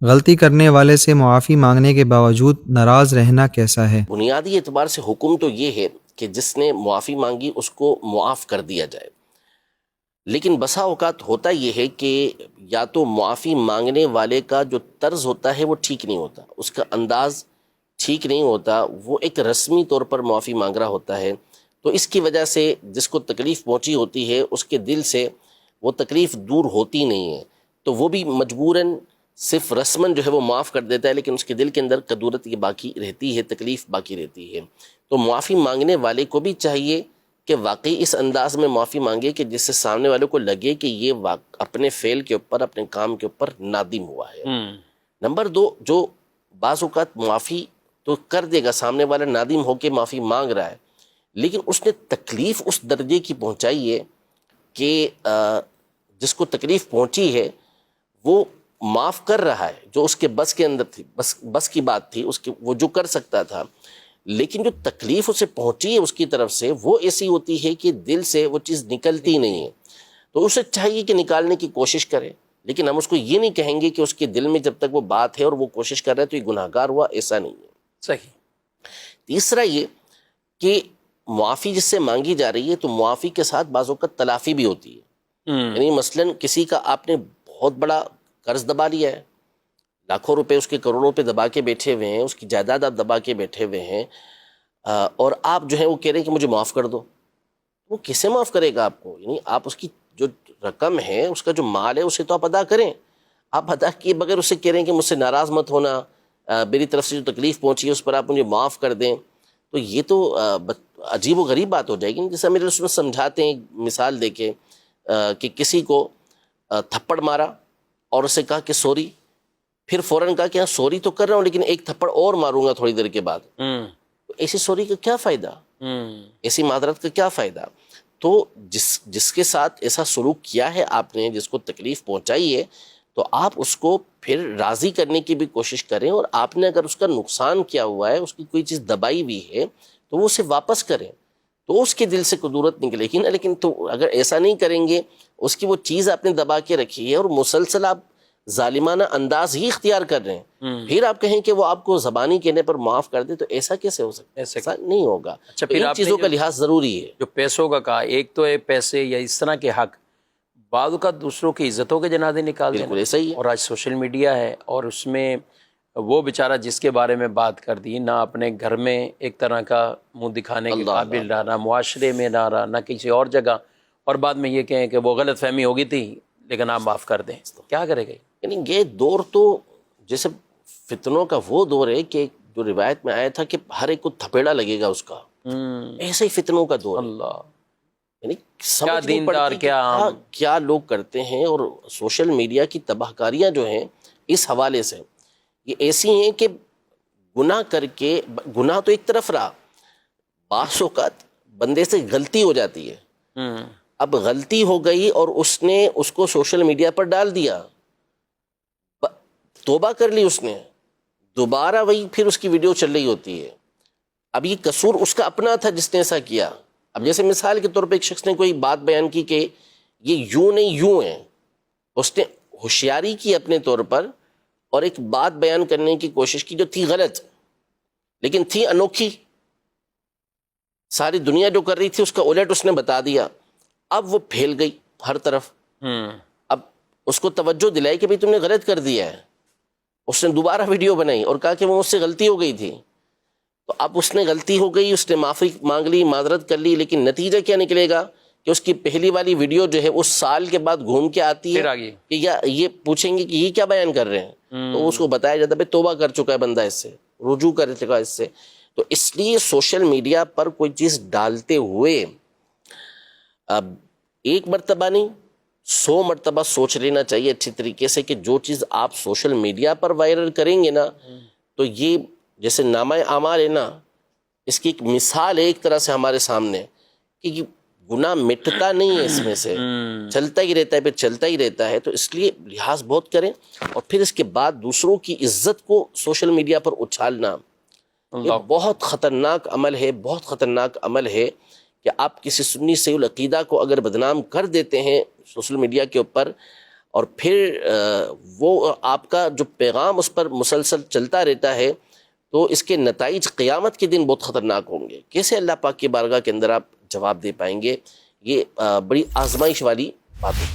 غلطی کرنے والے سے معافی مانگنے کے باوجود ناراض رہنا کیسا ہے؟ بنیادی اعتبار سے حکم تو یہ ہے کہ جس نے معافی مانگی اس کو معاف کر دیا جائے، لیکن بسا اوقات ہوتا یہ ہے کہ یا تو معافی مانگنے والے کا جو طرز ہوتا ہے وہ ٹھیک نہیں ہوتا، اس کا انداز ٹھیک نہیں ہوتا، وہ ایک رسمی طور پر معافی مانگ رہا ہوتا ہے، تو اس کی وجہ سے جس کو تکلیف پہنچی ہوتی ہے اس کے دل سے وہ تکلیف دور ہوتی نہیں ہے، تو وہ بھی مجبوراً صرف رسماً جو ہے وہ معاف کر دیتا ہے، لیکن اس کے دل کے اندر کدورت یہ باقی رہتی ہے، تکلیف باقی رہتی ہے۔ تو معافی مانگنے والے کو بھی چاہیے کہ واقعی اس انداز میں معافی مانگے کہ جس سے سامنے والے کو لگے کہ یہ اپنے فعل کے اوپر، اپنے کام کے اوپر نادم ہوا ہے۔ نمبر دو، جو بعض اوقات معافی تو کر دے گا، سامنے والا نادم ہو کے معافی مانگ رہا ہے، لیکن اس نے تکلیف اس درجے کی پہنچائی ہے کہ جس کو تکلیف پہنچی ہے وہ معاف کر رہا ہے، جو اس کے بس کے اندر تھی، بس کی بات تھی اس کی، وہ جو کر سکتا تھا، لیکن جو تکلیف اسے پہنچی ہے اس کی طرف سے وہ ایسی ہوتی ہے کہ دل سے وہ چیز نکلتی نہیں ہے، تو اسے چاہیے کہ نکالنے کی کوشش کرے، لیکن ہم اس کو یہ نہیں کہیں گے کہ اس کے دل میں جب تک وہ بات ہے اور وہ کوشش کر رہا ہے تو یہ گناہ گار ہوا، ایسا نہیں ہے۔ صحیح۔ تیسرا یہ کہ معافی جس سے مانگی جا رہی ہے تو معافی کے ساتھ بعض اوقات تلافی بھی ہوتی ہے، یعنی مثلاً کسی کا آپ نے بہت بڑا قرض دبا لیا ہے، لاکھوں روپے اس کے، کروڑوں روپے دبا کے بیٹھے ہوئے ہیں، اس کی جائیداد آپ دبا کے بیٹھے ہوئے ہیں، اور آپ جو ہے وہ کہہ رہے ہیں کہ مجھے معاف کر دو، وہ کسے معاف کرے گا آپ کو؟ یعنی آپ اس کی جو رقم ہے، اس کا جو مال ہے، اسے تو آپ ادا کریں، آپ ادا کیے بغیر اسے کہہ رہے ہیں کہ مجھ سے ناراض مت ہونا، میری طرف سے جو تکلیف پہنچی ہے اس پر آپ مجھے معاف کر دیں، تو یہ تو عجیب و غریب بات ہو جائے گی۔ جیسے میرے رسول سمجھاتے ہیں مثال دے کے کہ کسی کو تھپڑ مارا اور اسے کہا کہ سوری، پھر فوراً کہا کہ ہاں سوری تو کر رہا ہوں لیکن ایک تھپڑ اور ماروں گا تھوڑی دیر کے بعد، ایسی سوری کا کیا فائدہ؟ ایسی معذرت کا کیا فائدہ؟ تو جس کے ساتھ ایسا سلوک کیا ہے آپ نے، جس کو تکلیف پہنچائی ہے، تو آپ اس کو پھر راضی کرنے کی بھی کوشش کریں، اور آپ نے اگر اس کا نقصان کیا ہوا ہے، اس کی کوئی چیز دبائی ہوئی ہے تو وہ اسے واپس کریں، تو اس کے دل سے کدورت نکلے گی نا۔ لیکن تو اگر ایسا نہیں کریں گے، اس کی وہ چیز آپ نے دبا کے رکھی ہے اور مسلسل آپ ظالمانہ انداز ہی اختیار کر رہے ہیں، پھر آپ کہیں کہ وہ آپ کو زبانی کہنے پر معاف کر دے، تو ایسا کیسے ہو سکتا ہے؟ ایسا نہیں ہوگا۔ اچھا، تو پھر ان آپ نے چیزوں کا لحاظ ضروری ہے۔ جو پیسوں کا کہا، ایک تو ہے پیسے یا اس طرح کے حق، بعض کا دوسروں کی عزتوں کے جنازے نکال دینا، بالکل ایسا ہی ہے۔ اور آج سوشل میڈیا ہے اور اس میں وہ بیچارہ جس کے بارے میں بات کر دی، نہ اپنے گھر میں ایک طرح کا منہ دکھانے کے اللہ قابل رہا، نہ معاشرے میں نہ رہا، نہ کسی اور جگہ، اور بعد میں یہ کہیں کہ وہ غلط فہمی ہوگی تھی لیکن آپ معاف کر دیں، کیا کرے گا؟ یعنی یہ دور تو جیسے فتنوں کا وہ دور ہے کہ جو روایت میں آیا تھا کہ ہر ایک کو تھپیڑا لگے گا اس کا، ایسے ہی فتنوں کا دور ہے۔ اللہ، یعنی کیا سمجھ نہیں دیندار، پڑتی کہ کیا عام۔ کیا لوگ کرتے ہیں، اور سوشل میڈیا کی تباہ کاریاں جو ہیں اس حوالے سے یہ ایسی ہیں کہ گناہ کر کے، گناہ تو ایک طرف رہا، بعض اوقات بندے سے غلطی ہو جاتی ہے، اب غلطی ہو گئی اور اس نے اس کو سوشل میڈیا پر ڈال دیا، توبہ کر لی اس نے، دوبارہ وہی پھر اس کی ویڈیو چل رہی ہوتی ہے، اب یہ قصور اس کا اپنا تھا جس نے ایسا کیا۔ اب جیسے مثال کے طور پہ ایک شخص نے کوئی بات بیان کی کہ یہ یوں نہیں یوں ہے، اس نے ہوشیاری کی اپنے طور پر اور ایک بات بیان کرنے کی کوشش کی جو تھی غلط لیکن تھی انوکھی، ساری دنیا جو کر رہی تھی اس کا الٹ اس نے بتا دیا، اب وہ پھیل گئی ہر طرف، اب اس کو توجہ دلائی کہ بھئی تم نے غلط کر دیا ہے، اس نے دوبارہ ویڈیو بنائی اور کہا کہ وہ مجھ سے غلطی ہو گئی تھی، تو اب اس نے غلطی ہو گئی، اس نے معافی مانگ لی، معذرت کر لی، لیکن نتیجہ کیا نکلے گا کہ اس کی پہلی والی ویڈیو جو ہے اس سال کے بعد گھوم کے آتی ہے کہ یہ پوچھیں گے کہ یہ کیا بیان کر رہے ہیں، تو اس کو بتایا جاتا ہے توبہ کر چکا ہے بندہ، اس سے رجوع کر چکا اس سے۔ تو اس لیے سوشل میڈیا پر کوئی چیز ڈالتے ہوئے اب ایک مرتبہ نہیں 100 مرتبہ سوچ لینا چاہیے اچھی طریقے سے کہ جو چیز آپ سوشل میڈیا پر وائرل کریں گے نا، تو یہ جیسے نامہ اعمال ہے نا، اس کی ایک مثال ہے ایک طرح سے ہمارے سامنے کہ یہ گناہ مٹتا نہیں ہے، اس میں سے چلتا ہی رہتا ہے، پھر چلتا ہی رہتا ہے، تو اس لیے لحاظ بہت کریں، اور پھر اس کے بعد دوسروں کی عزت کو سوشل میڈیا پر اچھالنا یہ بہت خطرناک عمل ہے، بہت خطرناک عمل ہے کہ آپ کسی سنی صحیح العقیدہ کو اگر بدنام کر دیتے ہیں سوشل میڈیا کے اوپر، اور پھر وہ آپ کا جو پیغام اس پر مسلسل چلتا رہتا ہے تو اس کے نتائج قیامت کے دن بہت خطرناک ہوں گے. کیسے اللہ پاک کی بارگاہ کے اندر آپ جواب دے پائیں گے؟ یہ بڑی آزمائش والی بات ہے.